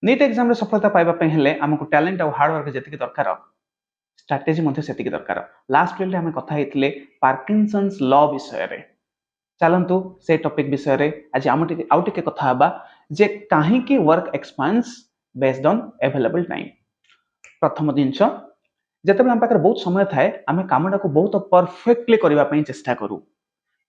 NEET exam रे सफलता पाइबा पे हेले हमको टैलेंट और हार्ड वर्क जति दरकार स्ट्रैटेजी मध्ये सेति दरकार। लास्ट वीडियो हम कथा हेतिले पार्किंसंस लॉ विषय रे। चलंतु से टॉपिक विषय रे आज हम आउ टिके कथा हबा जे काहे कि work expense based on available time. प्रथम जिंस जेतेबेले हम पाकर बहुत समय थाए आमे कामडा को बहुत परफेक्टली करबा पई चेष्टा करू।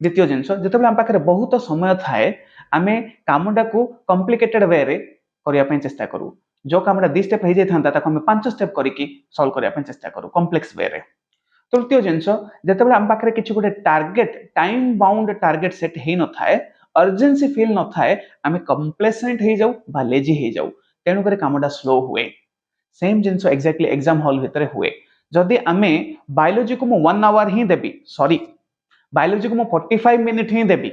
द्वितीय जिंस जेतेबेले हम पाकर बहुत समय थाए आमे कामडा को कॉम्प्लिकेटेड वे रे करबा पई चेष्टा करू। जो कामडा 2 स्टेप हे जाइथांता ताको हम 5 स्टेप करिकि सॉल्व करबा पई चेष्टा करू कॉम्प्लेक्स वे रे। तृतीय जिंस जेतेबेले हम पाकर किछि गोटे target time bound target set हे न थाए अर्जेंसी फील न थाए आमे कंप्लेसेंट हे जाऊ बा लेजी हे जाऊ तेनु करे कामडा स्लो हुए। सेम जिंस एक्जेक्टली एग्जाम हॉल भितरे हुए। जदि आमे बायोलॉजी को मु 1 our he Devi sorry biology को मु 45 मिनिट ही देबी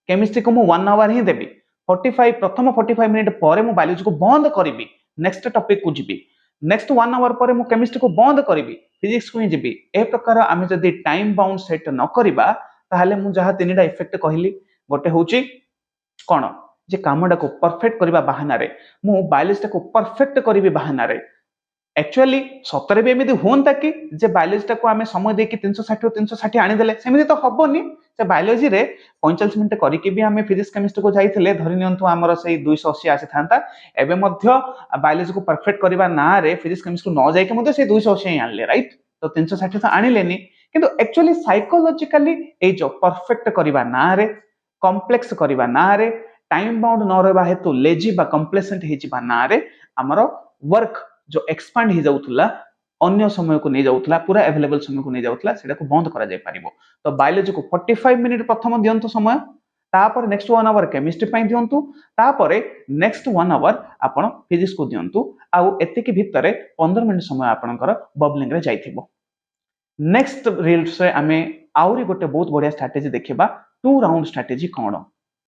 केमिस्ट्री को मु 1 आवर ही देबी 45 प्रथम 45 मिनिट परे मु बायोलॉजी को बंद करिबी नेक्स्ट टॉपिक को जिबी नेक्स्ट 1 आवर परे मु केमिस्ट्री को बंद करिबी फिजिक्स को ही जिबी ए प्रकार आमे जदि टाइम बाउंड सेट न करिबा ताहाले मु जहा तीनटा इफेक्ट कहली गोटे होची कोन जे कामडा को परफेक्ट करिबा बहाना रे मु बायोलॉजी को परफेक्ट करिबी बहाना रे एक्चुअली सतरे भी एमती होता कि जे बायोलॉजी को आमे समय देकी 360 360 आनी देले सेमिति तो हबोनी से बायोलॉजी रे 45 मिनिट करिकि भी आमे फिजिक्स केमिस्ट्री को जाइथिले धरि नियंतु हमर से 280 आसी थांता एबे मध्य बायोलॉजी को परफेक्ट करिबा ना रे फिजिक्स केमिस्ट्री न जाय के मध्य से 280 ही आनले राइट तो 360 तो आनिलेनी किंतु एक्चुअली साइकोलॉजिकली ए जो परफेक्ट करिबा ना रे कॉम्प्लेक्स करिबा ना रे टाइम बाउंड न रहबा हेतु लेजी बा कंप्लेसेंट हे जिबा ना रे हमर वर्क जो एक्सपांड ही जाउथला अन्य समय को नहीं जाउथला पूरा अवेलेबल समय को नहीं जाउथला सेटा को बंद करा जाय परिबो। तो बायोलॉजी को 45 मिनिट प्रथम दियंतु समय तापर नेक्स्ट 1 आवर केमिस्ट्री पई दियंतु तापर नेक्स्ट 1 आवर आपण फिजिक्स को दियंतु आ एते के भितरे 15 मिनिट समय आपनकर बबलिंग रे जाइथिबो। नेक्स्ट रील्स रे हमें आउरी गोटे बहुत बढ़िया स्ट्रेटजी देखिबा 2 राउंड स्ट्रेटजी कोन